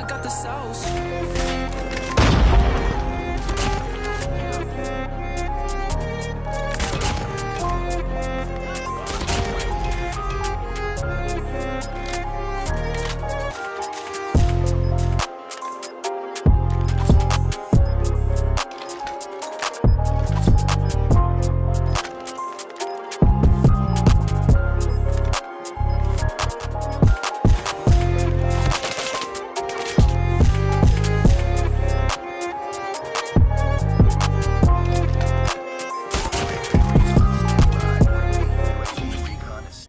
got the sauce.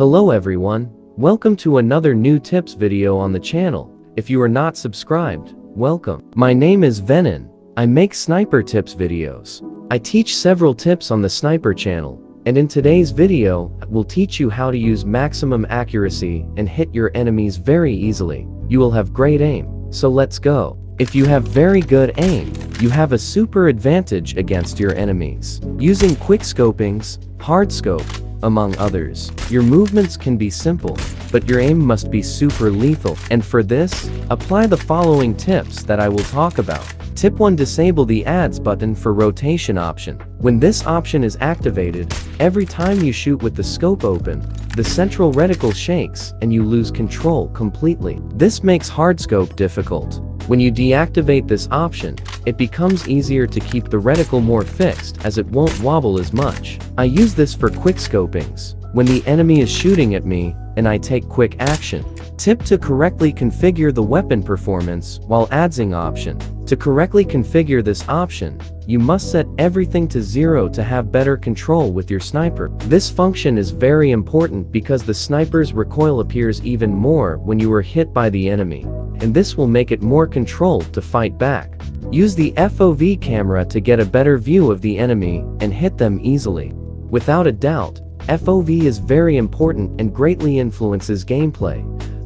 Hello everyone, welcome to another new tips video on the channel. If you are not subscribed, welcome. My name is Venin. I make sniper tips videos. I teach several tips on the sniper channel, and in today's video, we'll teach you how to use maximum accuracy and hit your enemies very easily. You will have great aim, so let's go. If you have very good aim, you have a super advantage against your enemies. Using quickscopings, hardscope, among others, your movements can be simple, but your aim must be super lethal. And for this, apply the following tips that I will talk about. Tip 1. Disable the ADS button for rotation option. When this option is activated, every time you shoot with the scope open, the central reticle shakes and you lose control completely. This makes hardscope difficult. When you deactivate this option, it becomes easier to keep the reticle more fixed as it won't wobble as much. I use this for quickscopings, when the enemy is shooting at me and I take quick action. Tip to correctly configure the weapon performance while adding option. To correctly configure this option, you must set everything to 0 to have better control with your sniper. This function is very important because the sniper's recoil appears even more when you are hit by the enemy, and this will make it more controlled to fight back. Use the FOV camera to get a better view of the enemy and hit them easily. Without a doubt, FOV is very important and greatly influences gameplay,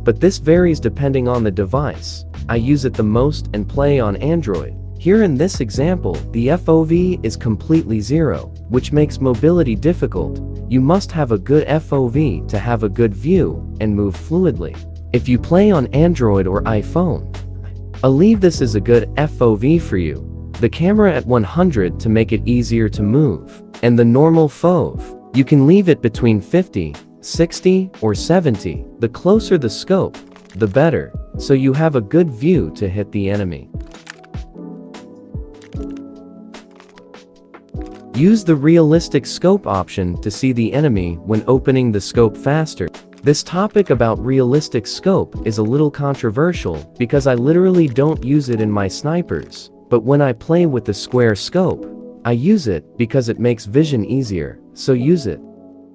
but this varies depending on the device. I use it the most and play on Android. Here in this example, the FOV is completely 0, which makes mobility difficult. You must have a good FOV to have a good view and move fluidly. If you play on Android or iPhone, I believe this is a good FOV for you. The camera at 100 to make it easier to move, and the normal FOV, you can leave it between 50, 60, or 70. The closer the scope, the better, so you have a good view to hit the enemy. Use the realistic scope option to see the enemy when opening the scope faster. This topic about realistic scope is a little controversial because I literally don't use it in my snipers, but when I play with the square scope, I use it because it makes vision easier, so use it.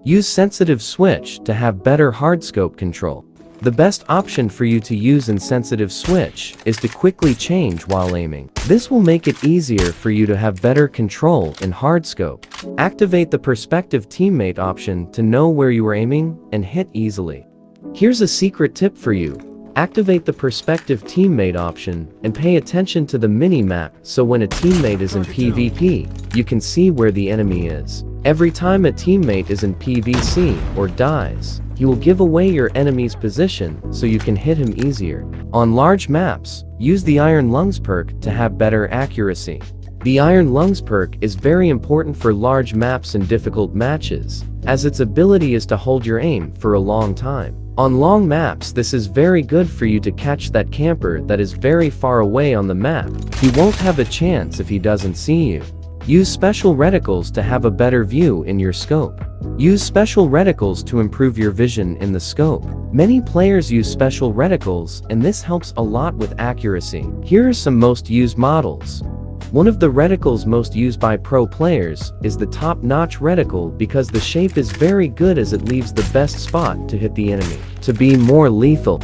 Use sensitive switch to have better hardscope control. The best option for you to use in sensitive switch is to quickly change while aiming. This will make it easier for you to have better control in hardscope. Activate the perspective teammate option to know where you are aiming and hit easily. Here's a secret tip for you. Activate the perspective teammate option and pay attention to the mini-map so when a teammate is in PvP, you can see where the enemy is. Every time a teammate is in PvC or dies, he will give away your enemy's position so you can hit him easier. On large maps, use the Iron Lungs perk to have better accuracy. The Iron Lungs perk is very important for large maps and difficult matches, as its ability is to hold your aim for a long time. On long maps, this is very good for you to catch that camper that is very far away on the map. He won't have a chance if he doesn't see you. Use special reticles to have a better view in your scope. Use special reticles to improve your vision in the scope. Many players use special reticles, and this helps a lot with accuracy. Here are some most used models. One of the reticles most used by pro players is the top-notch reticle because the shape is very good as it leaves the best spot to hit the enemy. To be more lethal,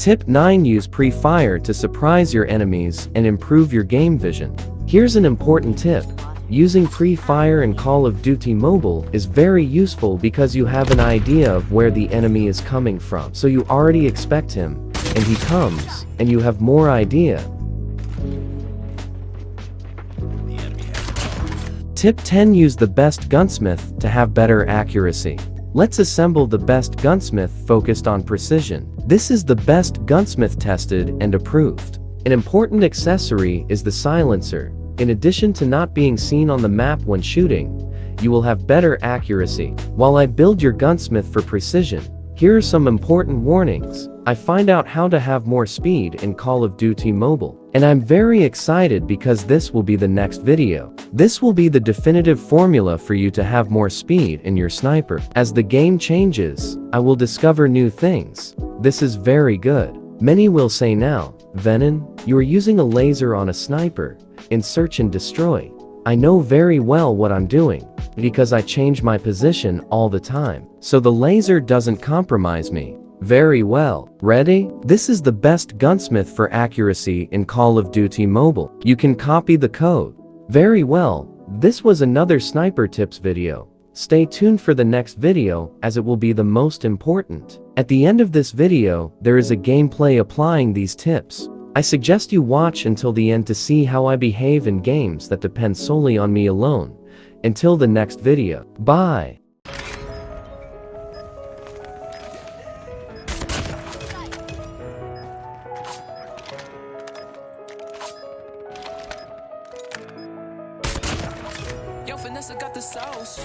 Tip 9. Use pre-fire to surprise your enemies and improve your game vision. Here's an important tip. Using pre-fire in Call of Duty Mobile is very useful because you have an idea of where the enemy is coming from, so you already expect him, and he comes, and you have more idea. Tip 10. Use the best gunsmith to have better accuracy. Let's assemble the best gunsmith focused on precision. This is the best gunsmith tested and approved. An important accessory is the silencer. In addition to not being seen on the map when shooting, you will have better accuracy. While I build your gunsmith for precision, here are some important warnings. I find out how to have more speed in Call of Duty Mobile, and I'm very excited because this will be the next video. This will be the definitive formula for you to have more speed in your sniper. As the game changes, I will discover new things. This is very good. Many will say now, Venin, you are using a laser on a sniper in search and destroy. I know very well what I'm doing, because I change my position all the time, so the laser doesn't compromise me. Very well. Ready? This is the best gunsmith for accuracy in Call of Duty Mobile. You can copy the code. Very well. This was another sniper tips video. Stay tuned for the next video, as it will be the most important. At the end of this video, there is a gameplay applying these tips. I suggest you watch until the end to see how I behave in games that depend solely on me alone. Until the next video. Bye. Yo, Vanessa got the sauce.